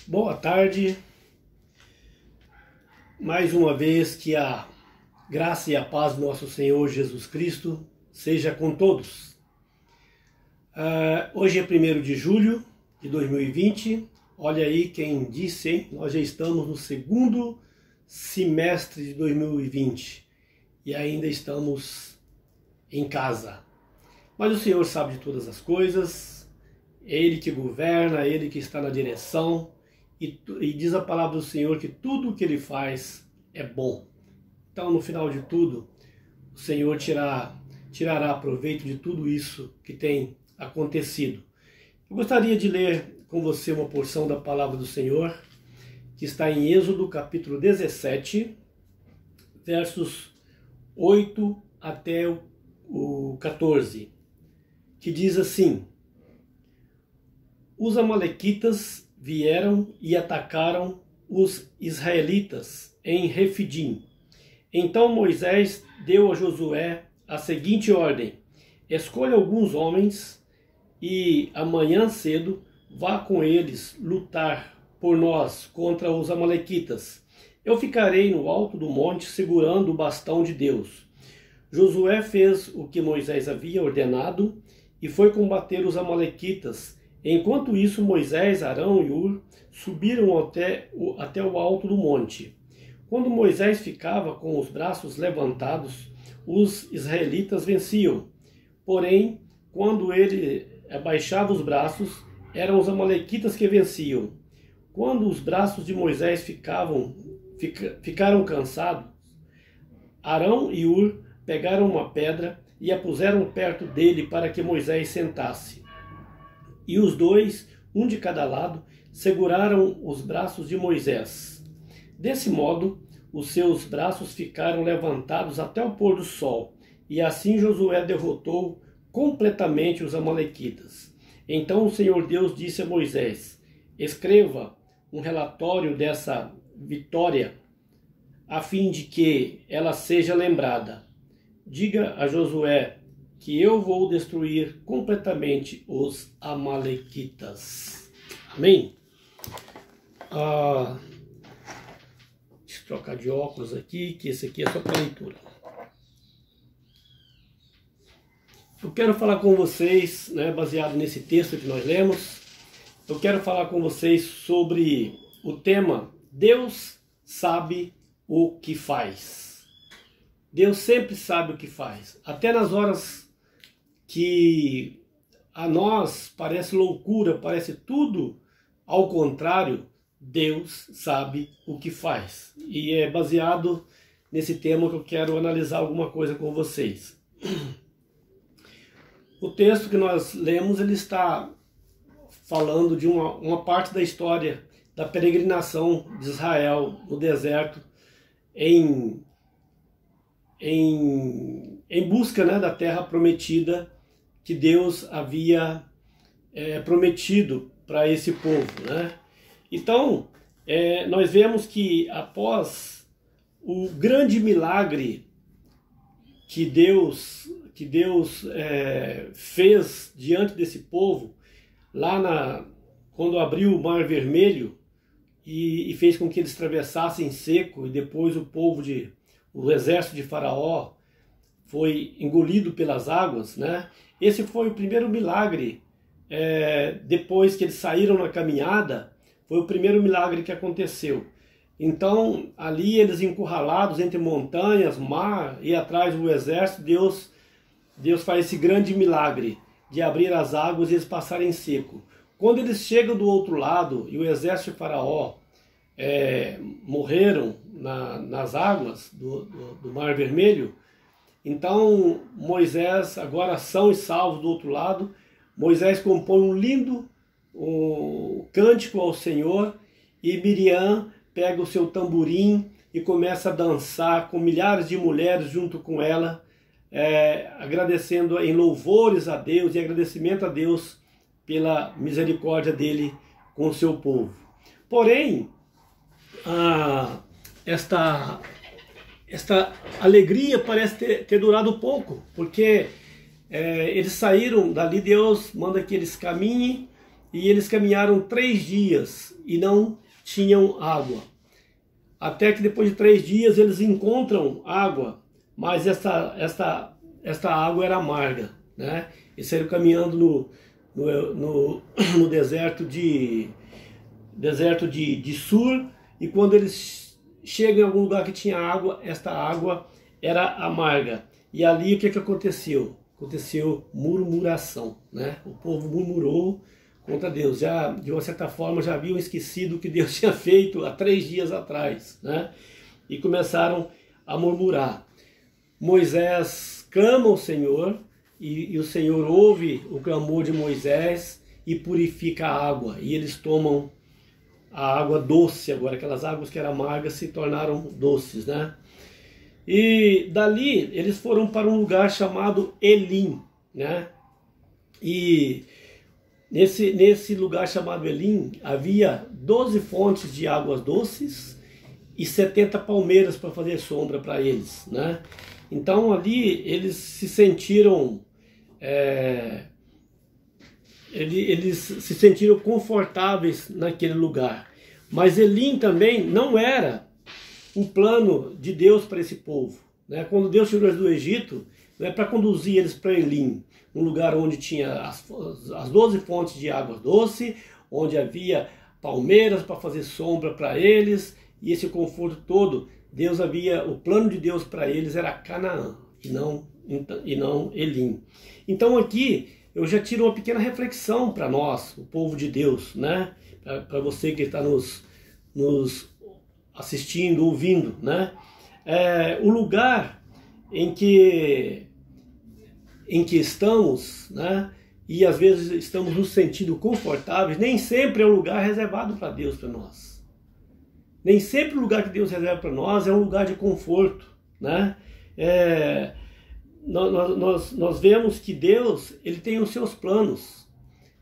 Boa tarde. Mais uma vez que a graça e a paz do nosso Senhor Jesus Cristo seja com todos. Hoje é 1º de julho de 2020. Olha aí quem disse, hein? Nós já estamos no segundo semestre de 2020 e ainda estamos em casa. Mas o Senhor sabe de todas as coisas, é Ele que governa, é Ele que está na direção. E diz a palavra do Senhor que tudo o que Ele faz é bom. Então, no final de tudo, o Senhor tirará proveito de tudo isso que tem acontecido. Eu gostaria de ler com você uma porção da palavra do Senhor, que está em Êxodo, capítulo 17, versos 8 até o 14, que diz assim: Os amalequitas vieram e atacaram os israelitas em Refidim. Então Moisés deu a Josué a seguinte ordem: escolha alguns homens e amanhã cedo vá com eles lutar por nós contra os amalequitas. Eu ficarei no alto do monte segurando o bastão de Deus. Josué fez o que Moisés havia ordenado e foi combater os amalequitas. Enquanto isso, Moisés, Arão e Hur subiram até o alto do monte. Quando Moisés ficava com os braços levantados, os israelitas venciam. Porém, quando ele abaixava os braços, eram os amalequitas que venciam. Quando os braços de Moisés ficaram cansados, Arão e Hur pegaram uma pedra e a puseram perto dele para que Moisés sentasse. E os dois, um de cada lado, seguraram os braços de Moisés. Desse modo, os seus braços ficaram levantados até o pôr do sol, e assim Josué derrotou completamente os amalequitas. Então o Senhor Deus disse a Moisés: escreva um relatório dessa vitória, a fim de que ela seja lembrada. Diga a Josué que eu vou destruir completamente os amalequitas. Amém? Deixa eu trocar de óculos aqui, que esse aqui é só para leitura. Eu quero falar com vocês, baseado nesse texto que nós lemos, eu quero falar com vocês sobre o tema Deus sabe o que faz. Deus sempre sabe o que faz. Até nas horas que a nós parece loucura, parece tudo ao contrário, Deus sabe o que faz. E é baseado nesse tema que eu quero analisar alguma coisa com vocês. O texto que nós lemos, ele está falando de uma parte da história da peregrinação de Israel no deserto em busca da terra prometida que Deus havia prometido para esse povo. Então, nós vemos que após o grande milagre que Deus fez diante desse povo, quando abriu o Mar Vermelho e fez com que eles atravessassem seco, e depois o exército de Faraó foi engolido pelas águas, Esse foi o primeiro milagre, depois que eles saíram na caminhada, foi o primeiro milagre que aconteceu. Então, ali eles encurralados entre montanhas, mar e atrás do exército, Deus faz esse grande milagre de abrir as águas e eles passarem seco. Quando eles chegam do outro lado e o exército de Faraó morreram nas águas do Mar Vermelho, então Moisés, agora são e salvos do outro lado, Moisés compõe um lindo cântico ao Senhor, e Miriam pega o seu tamborim e começa a dançar com milhares de mulheres junto com ela, agradecendo em louvores a Deus e agradecimento a Deus pela misericórdia dele com o seu povo. Porém, esta alegria parece ter durado pouco, porque eles saíram dali, Deus manda que eles caminhem, e eles caminharam 3 dias e não tinham água. Até que depois de 3 dias eles encontram água, mas esta água era amarga, né? Eles saíram caminhando no deserto de Sur, e quando eles chegam em algum lugar que tinha água, esta água era amarga. E ali o que aconteceu? Aconteceu murmuração, né? O povo murmurou contra Deus. Já, de uma certa forma, já haviam esquecido o que Deus tinha feito há 3 dias atrás, né? E começaram a murmurar. Moisés clama ao Senhor, e o Senhor ouve o clamor de Moisés e purifica a água. E eles tomam a água doce agora. Aquelas águas que eram amargas se tornaram doces, né? E dali eles foram para um lugar chamado Elim, né? E nesse lugar chamado Elim havia 12 fontes de águas doces e 70 palmeiras para fazer sombra para eles, né? Então ali eles se sentiram eles se sentiram confortáveis naquele lugar. Mas Elim também não era um plano de Deus para esse povo, né? Quando Deus tirou eles do Egito, não é para conduzir eles para Elim, um lugar onde tinha as 12 fontes de água doce, onde havia palmeiras para fazer sombra para eles, e esse conforto todo. O plano de Deus para eles era Canaã, e não Elim. Então aqui eu já tiro uma pequena reflexão para nós, o povo de Deus, né? Para você que está nos assistindo, ouvindo, né? O lugar em que estamos, né? E às vezes estamos nos sentindo confortáveis, nem sempre é um lugar reservado para Deus, para nós. Nem sempre o lugar que Deus reserva para nós é um lugar de conforto, né? Nós vemos que Deus, ele tem os seus planos,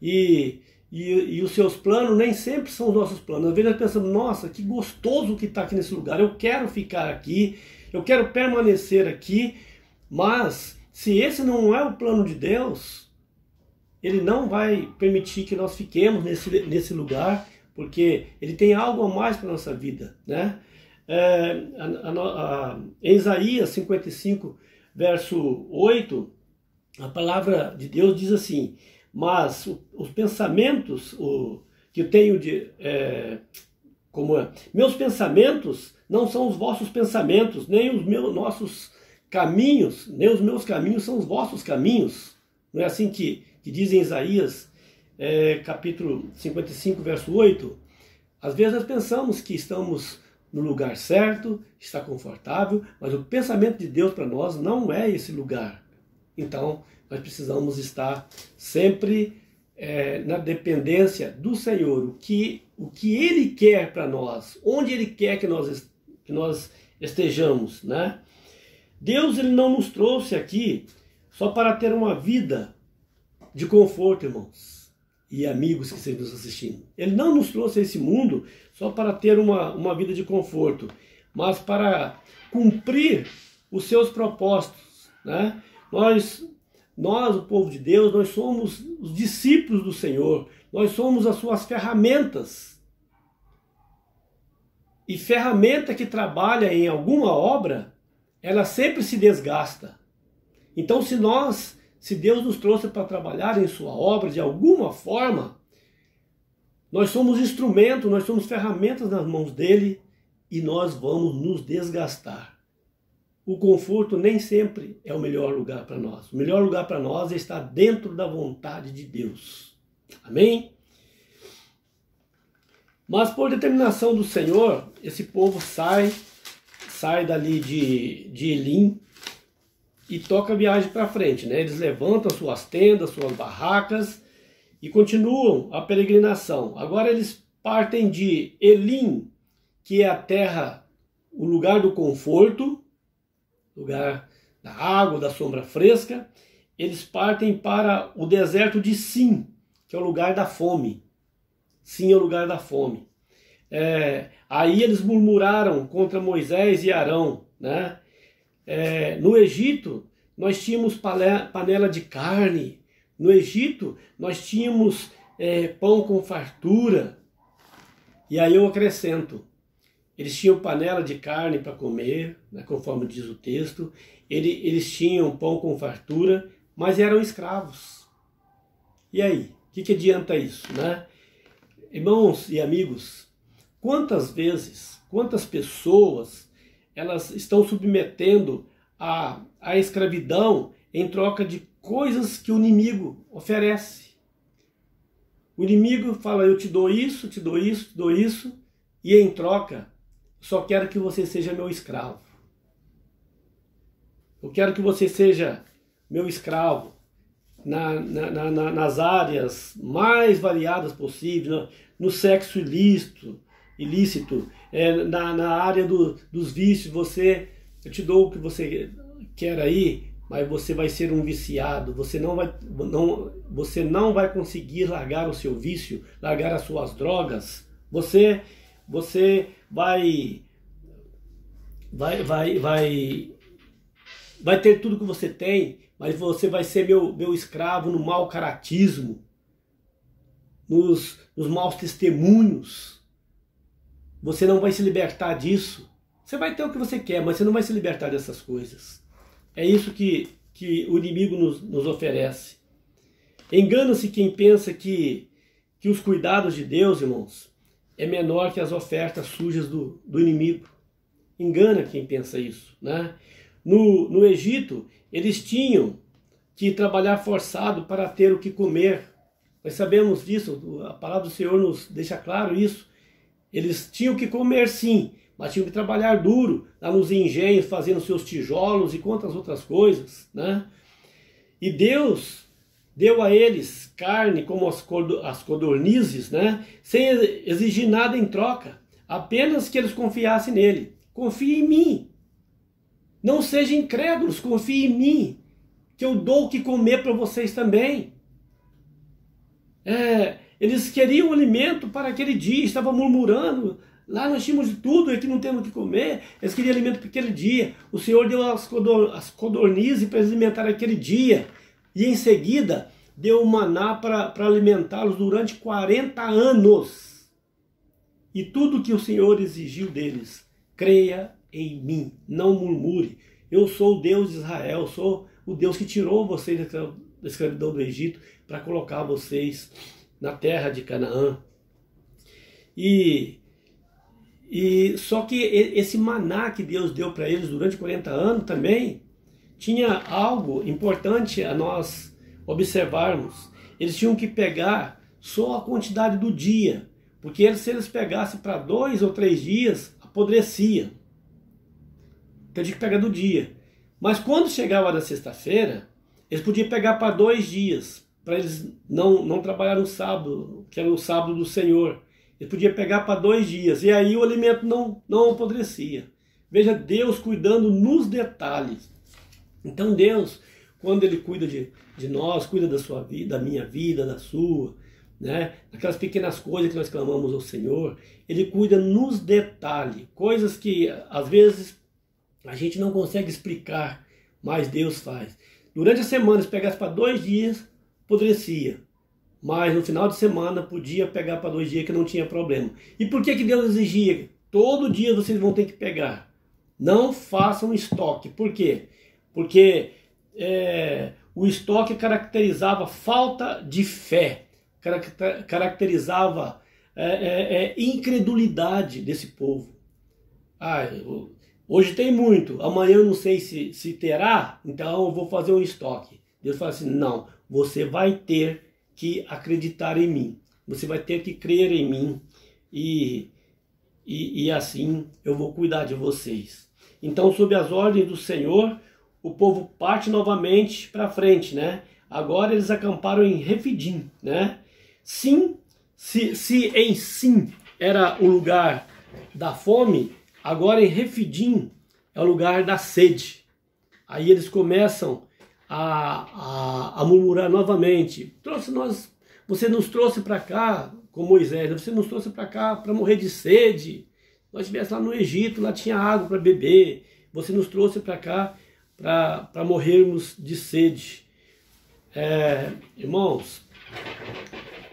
e os seus planos nem sempre são os nossos planos. Às vezes nós pensamos, nossa, que gostoso que está aqui nesse lugar, eu quero ficar aqui, eu quero permanecer aqui, mas se esse não é o plano de Deus, ele não vai permitir que nós fiquemos nesse lugar, porque ele tem algo a mais para a nossa vida, né? Em Isaías 55, verso 8, a palavra de Deus diz assim: mas os pensamentos que eu tenho meus pensamentos não são os vossos pensamentos, nem os nossos caminhos, nem os meus caminhos são os vossos caminhos. Não é assim que diz em Isaías, capítulo 55, verso 8? Às vezes nós pensamos que estamos no lugar certo, está confortável, mas o pensamento de Deus para nós não é esse lugar. Então, nós precisamos estar sempre na dependência do Senhor, o que Ele quer para nós, onde Ele quer que nós estejamos, né? Deus, ele não nos trouxe aqui só para ter uma vida de conforto, irmãos e amigos que estão nos assistindo. Ele não nos trouxe a esse mundo só para ter uma vida de conforto, mas para cumprir os seus propósitos, né? Nós, o povo de Deus, nós somos os discípulos do Senhor, nós somos as suas ferramentas. E ferramenta que trabalha em alguma obra, ela sempre se desgasta. Então, se Deus nos trouxe para trabalhar em sua obra de alguma forma, nós somos instrumentos, nós somos ferramentas nas mãos dele, e nós vamos nos desgastar. O conforto nem sempre é o melhor lugar para nós. O melhor lugar para nós é estar dentro da vontade de Deus. Amém? Mas por determinação do Senhor, esse povo sai dali de Elim e toca a viagem para frente, né? Eles levantam suas tendas, suas barracas e continuam a peregrinação. Agora eles partem de Elim, que é a terra, o lugar do conforto, lugar da água, da sombra fresca. Eles partem para o deserto de Sim, que é o lugar da fome. Sim é o lugar da fome. Aí eles murmuraram contra Moisés e Arão, né? No Egito nós tínhamos panela de carne. No Egito nós tínhamos pão com fartura. E aí eu acrescento, eles tinham panela de carne para comer, né, conforme diz o texto, eles tinham pão com fartura, mas eram escravos. E aí, o que adianta isso, né? Irmãos e amigos, quantas vezes, quantas pessoas, elas estão submetendo a escravidão em troca de coisas que o inimigo oferece. O inimigo fala, eu te dou isso, te dou isso, te dou isso, e em troca, só quero que você seja meu escravo. Eu quero que você seja meu escravo nas áreas mais variadas possíveis, no sexo ilícito, na área dos vícios. Eu te dou o que você quer aí, mas você vai ser um viciado, você não vai conseguir largar o seu vício, largar as suas drogas, você vai ter tudo que você tem, mas você vai ser meu escravo no mau caratismo, nos maus testemunhos. Você não vai se libertar disso. Você vai ter o que você quer, mas você não vai se libertar dessas coisas. É isso que o inimigo nos oferece. Engana-se quem pensa que os cuidados de Deus, irmãos, é menor que as ofertas sujas do inimigo. Engana quem pensa isso, né? No Egito, eles tinham que trabalhar forçado para ter o que comer. Nós sabemos disso, a palavra do Senhor nos deixa claro isso. Eles tinham que comer sim, mas tinham que trabalhar duro, lá nos engenhos, fazendo seus tijolos e quantas outras coisas, né? E Deus deu a eles carne como as codornizes, né? Sem exigir nada em troca, apenas que eles confiassem nele. Confie em mim. Não sejam incrédulos, confie em mim, que eu dou o que comer para vocês também. Eles queriam alimento para aquele dia, estavam murmurando, lá nós tínhamos de tudo e aqui não temos o que comer. Eles queriam alimento para aquele dia. O Senhor deu as codornizes para eles alimentar aquele dia. E em seguida deu o maná para alimentá-los durante 40 anos. E tudo que o Senhor exigiu deles, creia em mim, não murmure. Eu sou o Deus de Israel, sou o Deus que tirou vocês da escravidão do Egito para colocar vocês na terra de Canaã. E só que esse maná que Deus deu para eles durante 40 anos também tinha algo importante a nós observarmos. Eles tinham que pegar só a quantidade do dia, porque se eles pegassem para 2 ou 3 dias, apodrecia. Então tinha que pegar do dia. Mas quando chegava na sexta-feira, eles podiam pegar para 2 dias, para eles não trabalhar no sábado, que era o sábado do Senhor. Eles podiam pegar para 2 dias, e aí o alimento não apodrecia. Veja Deus cuidando nos detalhes. Então Deus, quando Ele cuida de nós, cuida da sua vida, da minha vida, da sua, né? Aquelas pequenas coisas que nós clamamos ao Senhor, Ele cuida nos detalhes, coisas que às vezes a gente não consegue explicar, mas Deus faz. Durante a semana, se pegasse para 2 dias, apodrecia. Mas no final de semana podia pegar para 2 dias que não tinha problema. E por que Deus exigia? Todo dia vocês vão ter que pegar. Não façam estoque. Por quê? Porque o estoque caracterizava falta de fé. Caracterizava incredulidade desse povo. Hoje tem muito, amanhã eu não sei se terá, então eu vou fazer um estoque. Deus fala assim, não, você vai ter que acreditar em mim, você vai ter que crer em mim e assim eu vou cuidar de vocês. Então, sob as ordens do Senhor, o povo parte novamente para frente, né? Agora eles acamparam em Refidim, né? Sim, se em Sim era o lugar da fome, agora em Refidim é o lugar da sede. Aí eles começam a murmurar novamente. Você nos trouxe para cá, com Moisés, você nos trouxe para cá para morrer de sede. Nós estivesse lá no Egito, lá tinha água para beber. Você nos trouxe para cá para morrermos de sede. Irmãos,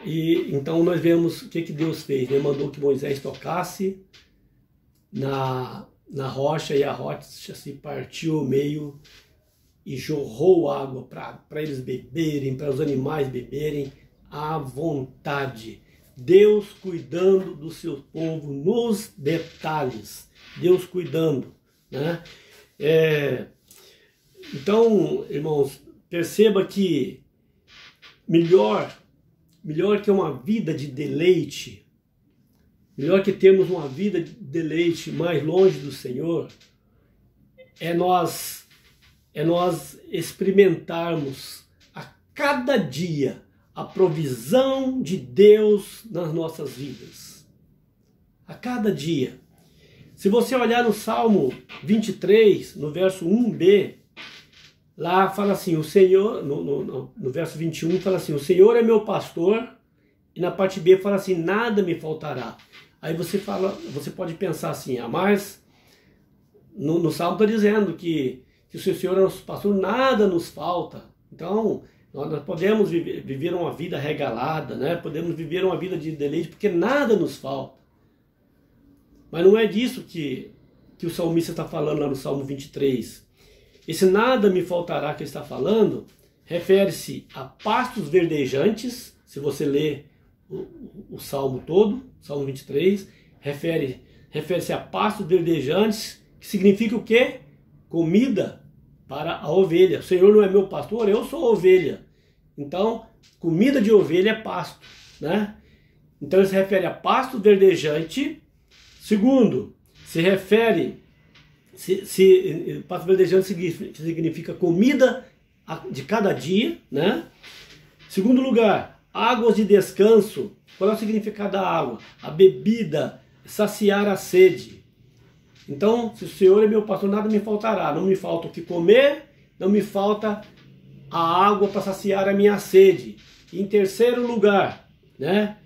E então nós vemos o que Deus fez, né? Mandou que Moisés tocasse na rocha, e a rocha se partiu ao meio e jorrou água para eles beberem, para os animais beberem à vontade. Deus cuidando do seu povo nos detalhes, Deus cuidando, né? Então, irmãos, perceba que melhor que uma vida de deleite, melhor que termos uma vida de deleite mais longe do Senhor, é nós experimentarmos a cada dia a provisão de Deus nas nossas vidas. A cada dia. Se você olhar no Salmo 23, no verso 1b, lá fala assim, o Senhor, no verso 21, fala assim, o Senhor é meu pastor, e na parte B fala assim, nada me faltará. Aí você pode pensar assim, mas no Salmo está dizendo que o Senhor é nosso pastor, nada nos falta. Então, nós podemos viver uma vida regalada, né? Podemos viver uma vida de deleite, porque nada nos falta. Mas não é disso que o salmista está falando lá no Salmo 23. Esse nada me faltará que ele está falando, refere-se a pastos verdejantes. Se você ler o Salmo todo, Salmo 23, refere-se a pastos verdejantes, que significa o quê? Comida para a ovelha. O Senhor não é meu pastor, eu sou a ovelha. Então, comida de ovelha é pasto, né? Então, ele se refere a pasto verdejante. Segundo, pasto verdejante significa comida de cada dia, né? Segundo lugar, águas de descanso. Qual é o significado da água? A bebida, saciar a sede. Então, se o Senhor é meu pastor, nada me faltará. Não me falta o que comer, não me falta a água para saciar a minha sede. E em terceiro lugar, né?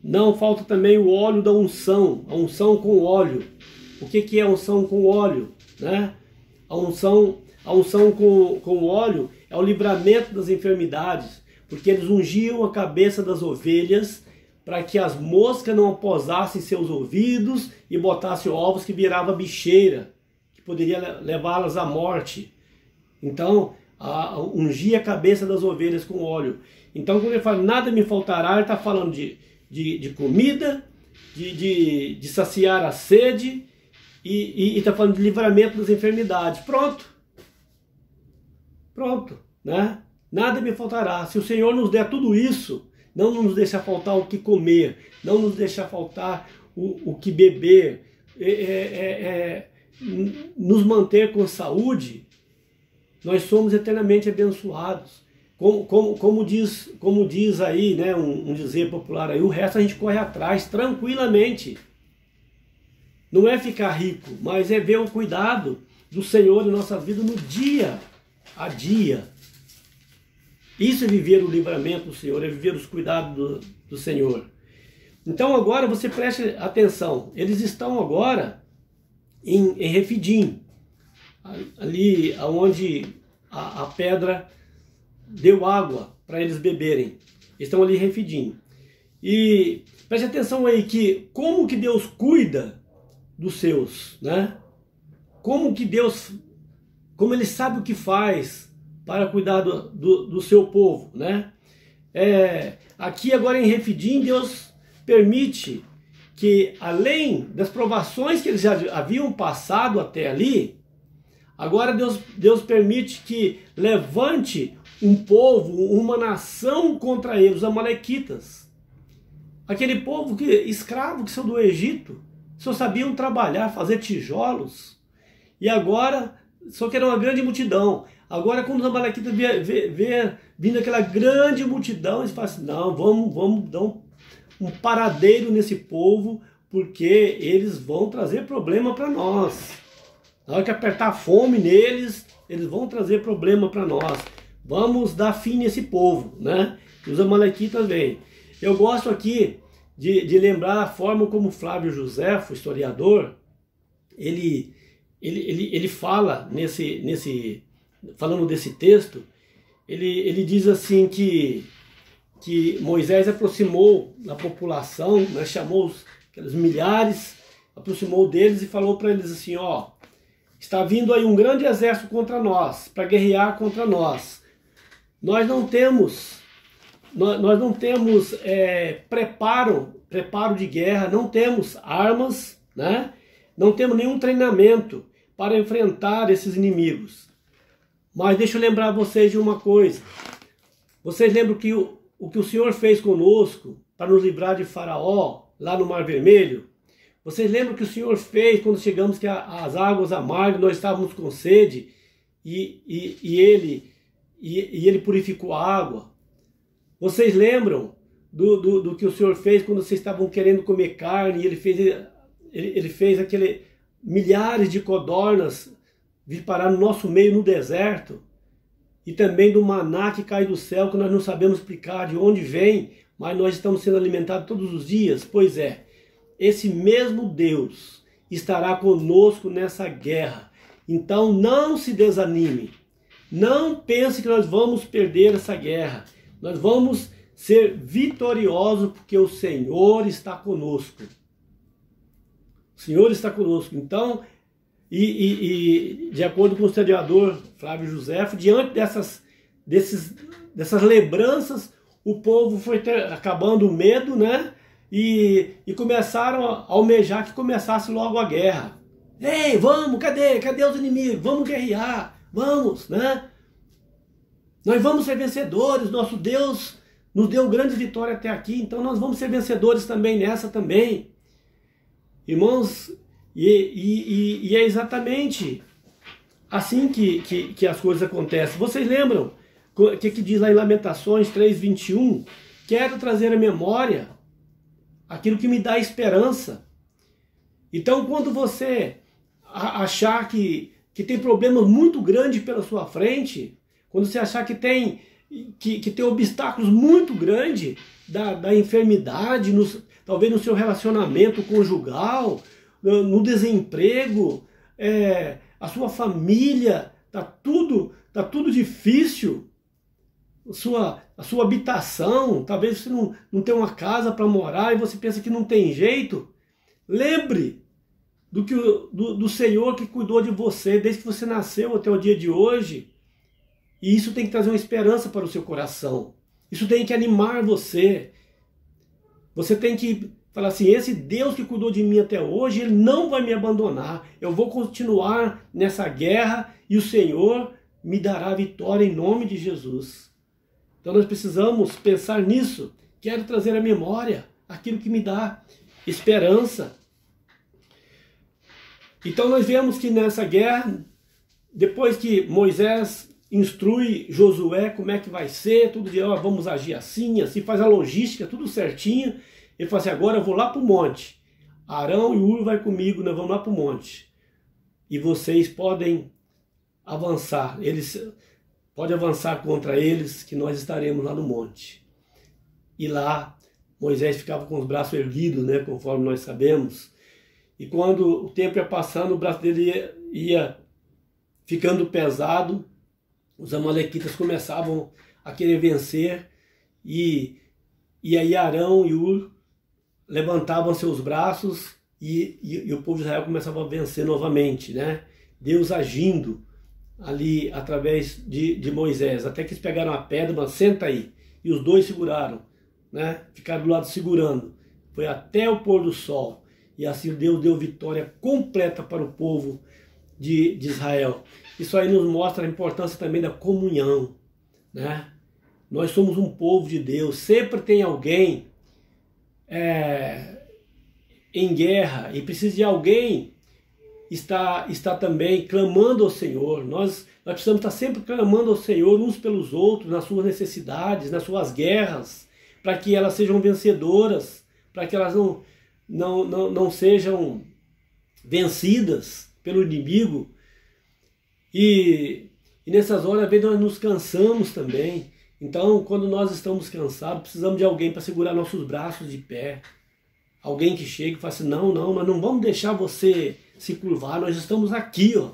Não falta também o óleo da unção, a unção com óleo. O que é a unção com óleo? Né? A unção com óleo é o livramento das enfermidades, porque eles ungiam a cabeça das ovelhas para que as moscas não posassem seus ouvidos e botassem ovos que virava bicheira, que poderia levá-las à morte. Então, ungir a cabeça das ovelhas com óleo. Então, quando ele fala nada me faltará, ele está falando de comida, de saciar a sede, e está falando de livramento das enfermidades. Pronto, né? Nada me faltará. Se o Senhor nos der tudo isso, não nos deixa faltar o que comer, não nos deixa faltar o que beber, nos manter com saúde, nós somos eternamente abençoados. Como diz aí, né, um dizer popular aí, o resto a gente corre atrás tranquilamente. Não é ficar rico, mas é ver o cuidado do Senhor em nossa vida no dia a dia. Isso é viver o livramento do Senhor, é viver os cuidados do Senhor. Então agora você preste atenção, eles estão agora em Refidim, ali onde a pedra deu água para eles beberem. Estão ali em Refidim. E preste atenção aí que como que Deus cuida dos seus, né? Como ele sabe o que faz para cuidar do seu povo, né? Aqui agora em Refidim, Deus permite que, além das provações que eles já haviam passado até ali, agora Deus permite que levante um povo, uma nação contra eles, os amalequitas. Aquele povo escravo que saiu do Egito, só sabiam trabalhar, fazer tijolos, e agora só que era uma grande multidão. Agora, quando os amalequitas vindo aquela grande multidão, eles falam assim, não, vamos dar um paradeiro nesse povo, porque eles vão trazer problema para nós. Na hora que apertar fome neles, eles vão trazer problema para nós. Vamos dar fim nesse povo, né? Os amalequitas vêm. Eu gosto aqui de lembrar a forma como Flávio Josefo, historiador, ele fala falando desse texto, ele diz assim que que Moisés aproximou da população, né, chamou aqueles milhares, aproximou deles e falou para eles assim, ó, está vindo aí um grande exército contra nós, para guerrear contra nós. Nós não temos preparo de guerra, não temos armas, né? Não temos nenhum treinamento para enfrentar esses inimigos. Mas deixa eu lembrar vocês de uma coisa. Vocês lembram que o que o Senhor fez conosco para nos livrar de Faraó, lá no Mar Vermelho? Vocês lembram que o Senhor fez quando chegamos que as águas amargas, nós estávamos com sede e Ele purificou a água? Vocês lembram do que o Senhor fez quando vocês estavam querendo comer carne e Ele fez aquele milhares de codornas vir parar no nosso meio no deserto? E também do maná que cai do céu, que nós não sabemos explicar de onde vem, mas nós estamos sendo alimentados todos os dias? Pois é, esse mesmo Deus estará conosco nessa guerra. Então não se desanime. Não pense que nós vamos perder essa guerra. Nós vamos ser vitoriosos porque o Senhor está conosco. O Senhor está conosco. Então, de acordo com o historiador Flávio Josefo, diante dessas lembranças, o povo foi acabando o medo, né? E começaram a almejar que começasse logo a guerra. Ei, vamos, cadê os inimigos? Vamos guerrear, vamos, né? Nós vamos ser vencedores, nosso Deus nos deu grande vitória até aqui, então nós vamos ser vencedores também nessa também. Irmãos, e é exatamente assim que as coisas acontecem. Vocês lembram o que diz lá em Lamentações 3:21? Quero trazer à memória aquilo que me dá esperança. Então, quando você achar que tem problemas muito grandes pela sua frente, quando você achar que tem obstáculos muito grandes da enfermidade, talvez no seu relacionamento conjugal, no desemprego, a sua família, tá tudo difícil, a sua habitação, talvez você não tenha uma casa para morar e você pensa que não tem jeito. Lembre do Senhor que cuidou de você desde que você nasceu até o dia de hoje. E isso tem que trazer uma esperança para o seu coração. Isso tem que animar você. Você tem que falar assim, esse Deus que cuidou de mim até hoje, Ele não vai me abandonar. Eu vou continuar nessa guerra e o Senhor me dará vitória em nome de Jesus. Então nós precisamos pensar nisso. Quero trazer à memória aquilo que me dá esperança. Então nós vemos que nessa guerra, depois que Moisés instrui Josué como é que vai ser, tudo de, ó, vamos agir assim, faz a logística, tudo certinho. Ele fala assim, agora eu vou lá para o monte. Arão e Hur vai comigo, nós vamos lá para o monte. E vocês podem avançar, podem avançar contra eles, que nós estaremos lá no monte. E lá, Moisés ficava com os braços erguidos, né, conforme nós sabemos. E quando o tempo ia passando, o braço dele ia ficando pesado, os amalequitas começavam a querer vencer, e aí Arão e Hur levantavam seus braços e o povo de Israel começava a vencer novamente, né? Deus agindo ali através de Moisés, até que eles pegaram a pedra, mas senta aí, e os dois seguraram, né? Ficaram do lado segurando, foi até o pôr do sol, e assim Deus deu vitória completa para o povo de Israel. Isso aí nos mostra a importância também da comunhão, né? Nós somos um povo de Deus, sempre tem alguém em guerra e precisa de alguém está também clamando ao Senhor. Nós precisamos estar sempre clamando ao Senhor uns pelos outros, nas suas necessidades, nas suas guerras, para que elas sejam vencedoras, para que elas não sejam vencidas pelo inimigo. E nessas horas, às vezes, nós nos cansamos também. Então, quando nós estamos cansados, precisamos de alguém para segurar nossos braços de pé. Alguém que chegue e fale assim, não, nós não vamos deixar você se curvar, nós estamos aqui, ó.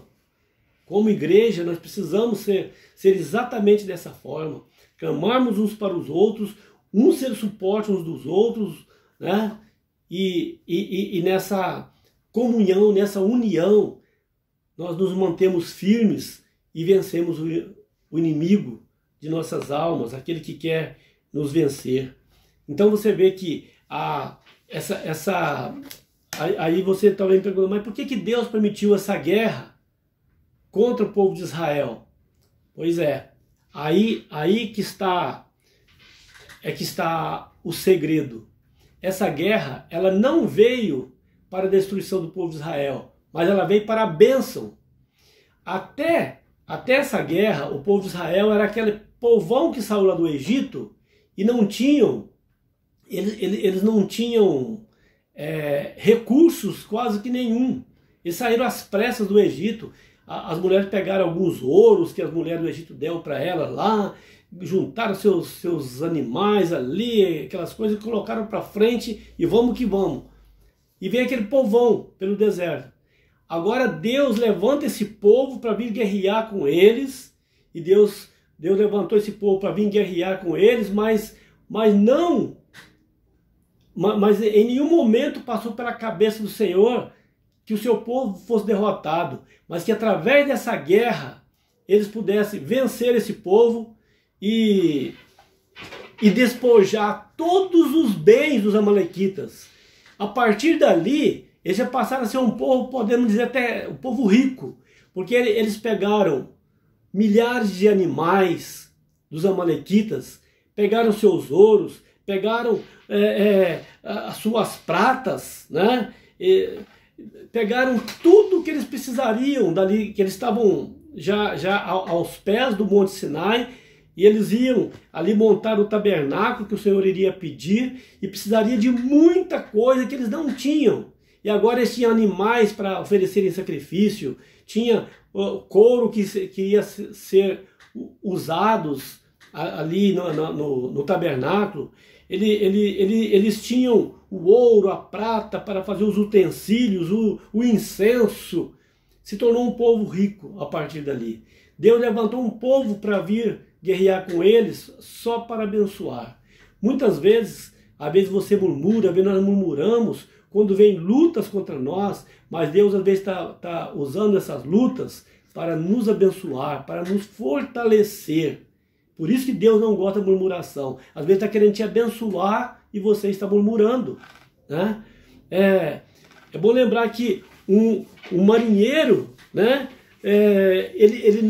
Como igreja, nós precisamos ser exatamente dessa forma. Clamarmos uns para os outros, um ser suporte uns dos outros, né? E nessa comunhão, nessa união, nós nos mantemos firmes e vencemos o inimigo de nossas almas, aquele que quer nos vencer. Então você vê que aí você talvez pergunta, mas por que Deus permitiu essa guerra contra o povo de Israel? Pois é, aí que está o segredo. Essa guerra, ela não veio para a destruição do povo de Israel, mas ela veio para a bênção. Até essa guerra, o povo de Israel era aquele povão que saiu lá do Egito e não tinham, eles não tinham recursos quase que nenhum. Eles saíram às pressas do Egito. As mulheres pegaram alguns ouros que as mulheres do Egito deram para elas lá, juntaram seus animais ali, aquelas coisas, e colocaram para frente e vamos que vamos. E vem aquele povão pelo deserto. Agora Deus levanta esse povo para vir guerrear com eles, e Deus levantou esse povo para vir guerrear com eles, mas em nenhum momento passou pela cabeça do Senhor que o seu povo fosse derrotado, mas que através dessa guerra eles pudessem vencer esse povo e despojar todos os bens dos amalequitas. A partir dali, eles já passaram a ser um povo, podemos dizer até um povo rico, porque eles pegaram milhares de animais dos amalequitas, pegaram seus ouros, pegaram as suas pratas, né? Pegaram tudo que eles precisariam dali, que eles estavam já aos pés do Monte Sinai, e eles iam ali montar o tabernáculo que o Senhor iria pedir, e precisaria de muita coisa que eles não tinham. E agora eles tinham animais para oferecerem sacrifício, tinha couro que ia ser usados ali no tabernáculo. Eles tinham o ouro, a prata para fazer os utensílios, o incenso. Se tornou um povo rico a partir dali. Deus levantou um povo para vir guerrear com eles só para abençoar. Muitas vezes, às vezes você murmura, às vezes nós murmuramos quando vem lutas contra nós, mas Deus às vezes está usando essas lutas para nos abençoar, para nos fortalecer. Por isso que Deus não gosta de murmuração. Às vezes está querendo te abençoar e você está murmurando, né? É bom lembrar que um marinheiro, né? Ele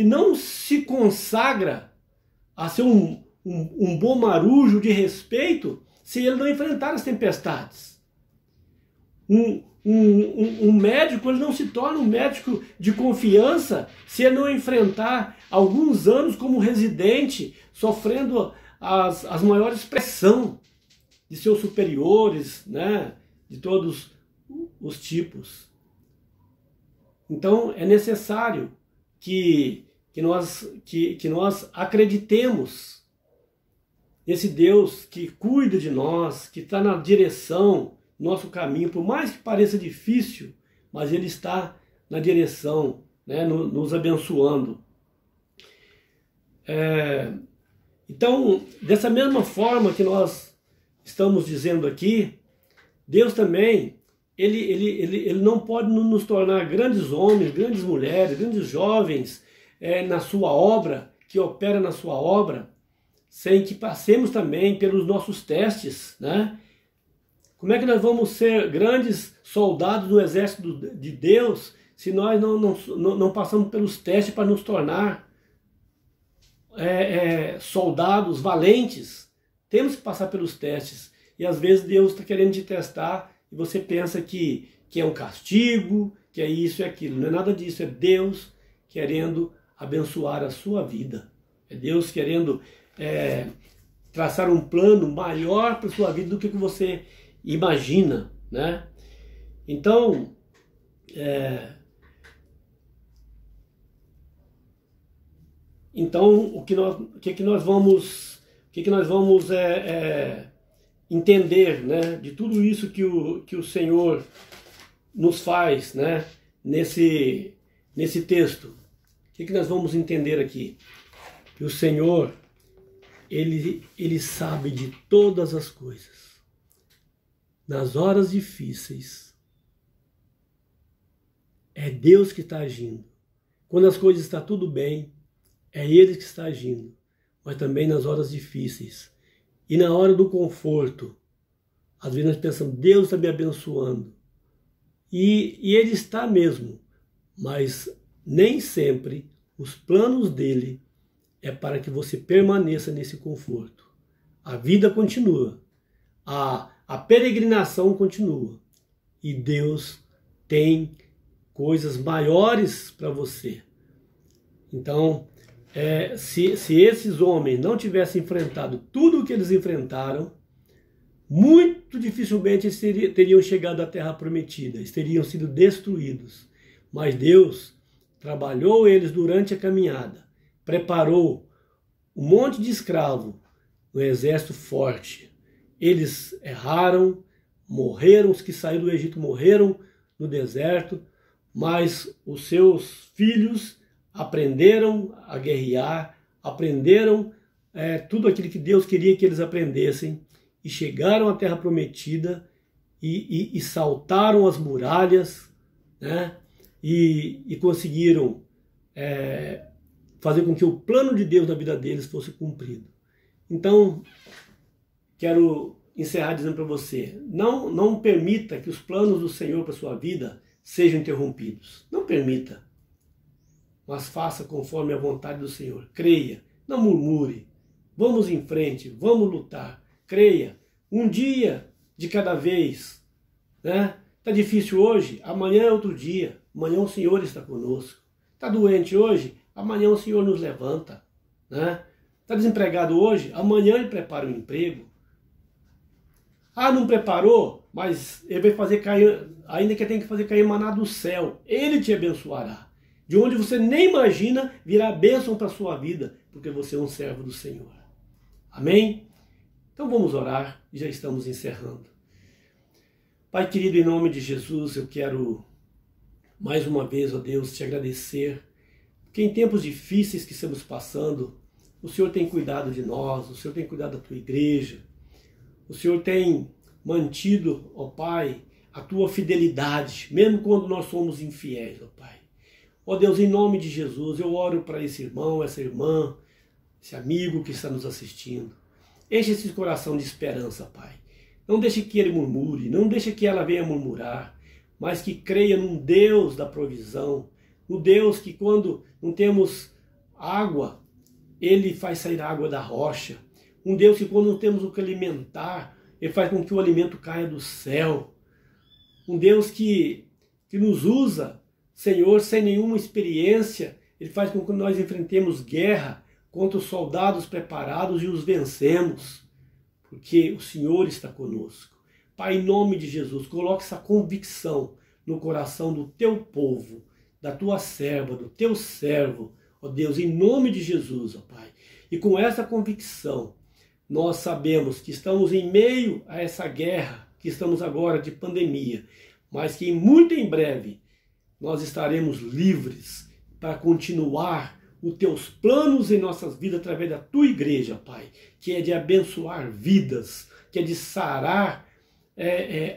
não se consagra a ser um bom marujo de respeito se ele não enfrentar as tempestades. Um médico, ele não se torna um médico de confiança se ele não enfrentar alguns anos como residente, sofrendo as maiores pressão de seus superiores, né? De todos os tipos. Então é necessário que nós acreditemos nesse Deus que cuida de nós, que está na direção, nosso caminho, por mais que pareça difícil, mas Ele está na direção, né, nos abençoando. Então, dessa mesma forma que nós estamos dizendo aqui, Deus também, Ele não pode nos tornar grandes homens, grandes mulheres, grandes jovens na sua obra, que opera na sua obra, sem que passemos também pelos nossos testes, né? Como é que nós vamos ser grandes soldados do exército de Deus se nós não passamos pelos testes para nos tornar soldados valentes? Temos que passar pelos testes. E às vezes Deus está querendo te testar e você pensa que é um castigo, que é isso e aquilo. Não é nada disso, é Deus querendo abençoar a sua vida. É Deus querendo traçar um plano maior para a sua vida do que você imagina, né? Então, o que nós vamos entender, né, de tudo isso que o Senhor nos faz, né, nesse texto? O que nós vamos entender aqui? Que o Senhor, Ele sabe de todas as coisas. Nas horas difíceis, é Deus que está agindo. Quando as coisas estão tudo bem, é Ele que está agindo. Mas também nas horas difíceis. E na hora do conforto, às vezes nós pensamos, Deus está me abençoando. E Ele está mesmo. Mas nem sempre os planos dele é para que você permaneça nesse conforto. A vida continua. A peregrinação continua. E Deus tem coisas maiores para você. Então, se esses homens não tivessem enfrentado tudo o que eles enfrentaram, muito dificilmente eles teriam chegado à Terra Prometida, eles teriam sido destruídos. Mas Deus trabalhou eles durante a caminhada, preparou um monte de escravos no exército forte. Eles erraram, morreram, os que saíram do Egito morreram no deserto, mas os seus filhos aprenderam a guerrear, aprenderam tudo aquilo que Deus queria que eles aprendessem e chegaram à Terra Prometida e saltaram as muralhas, né? E conseguiram fazer com que o plano de Deus na vida deles fosse cumprido. Então, quero encerrar dizendo para você, não permita que os planos do Senhor para a sua vida sejam interrompidos. Não permita. Mas faça conforme a vontade do Senhor. Creia, não murmure. Vamos em frente, vamos lutar. Creia, um dia de cada vez. Né? Está difícil hoje, amanhã é outro dia. Amanhã o Senhor está conosco. Está doente hoje, amanhã o Senhor nos levanta. Né? Está desempregado hoje, amanhã Ele prepara um emprego. Ah, não preparou, mas Ele vai fazer cair, ainda que tem que fazer cair maná do céu. Ele te abençoará. De onde você nem imagina, virá bênção para a sua vida, porque você é um servo do Senhor. Amém? Então vamos orar e já estamos encerrando. Pai querido, em nome de Jesus, eu quero mais uma vez, ó Deus, te agradecer, porque em tempos difíceis que estamos passando, o Senhor tem cuidado de nós, o Senhor tem cuidado da tua igreja, o Senhor tem mantido, ó Pai, a tua fidelidade, mesmo quando nós somos infiéis, ó Pai. Ó Deus, em nome de Jesus, eu oro para esse irmão, essa irmã, esse amigo que está nos assistindo. Enche esse coração de esperança, Pai. Não deixe que ele murmure, não deixe que ela venha murmurar, mas que creia num Deus da provisão, no Deus que quando não temos água, Ele faz sair água da rocha. Um Deus que quando não temos o que alimentar, Ele faz com que o alimento caia do céu. Um Deus que nos usa, Senhor, sem nenhuma experiência, Ele faz com que nós enfrentemos guerra contra os soldados preparados e os vencemos, porque o Senhor está conosco. Pai, em nome de Jesus, coloque essa convicção no coração do teu povo, da tua serva, do teu servo, ó Deus, em nome de Jesus, ó Pai. E com essa convicção, nós sabemos que estamos em meio a essa guerra, que estamos agora de pandemia, mas que muito em breve nós estaremos livres para continuar os teus planos em nossas vidas através da tua igreja, Pai, que é de abençoar vidas, que é de sarar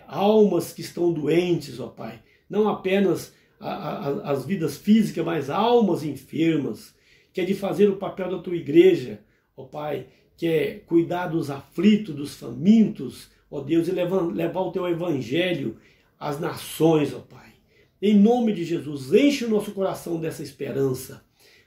almas que estão doentes, ó Pai. Não apenas as vidas físicas, mas almas enfermas, que é de fazer o papel da tua igreja, ó Pai, que é cuidar dos aflitos, dos famintos, ó Deus, e levar o teu evangelho às nações, ó Pai. Em nome de Jesus, enche o nosso coração dessa esperança.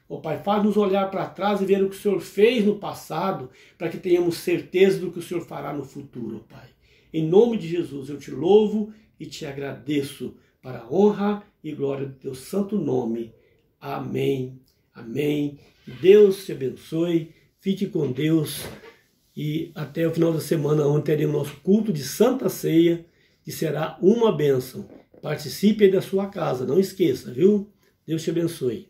Ó Pai, faz-nos olhar para trás e ver o que o Senhor fez no passado, para que tenhamos certeza do que o Senhor fará no futuro, ó Pai. Em nome de Jesus, eu te louvo e te agradeço para a honra e glória do teu santo nome. Amém. Amém. Deus te abençoe. Fique com Deus. E até o final da semana, onde teremos nosso culto de Santa Ceia, que será uma bênção. Participe aí da sua casa, não esqueça, viu? Deus te abençoe.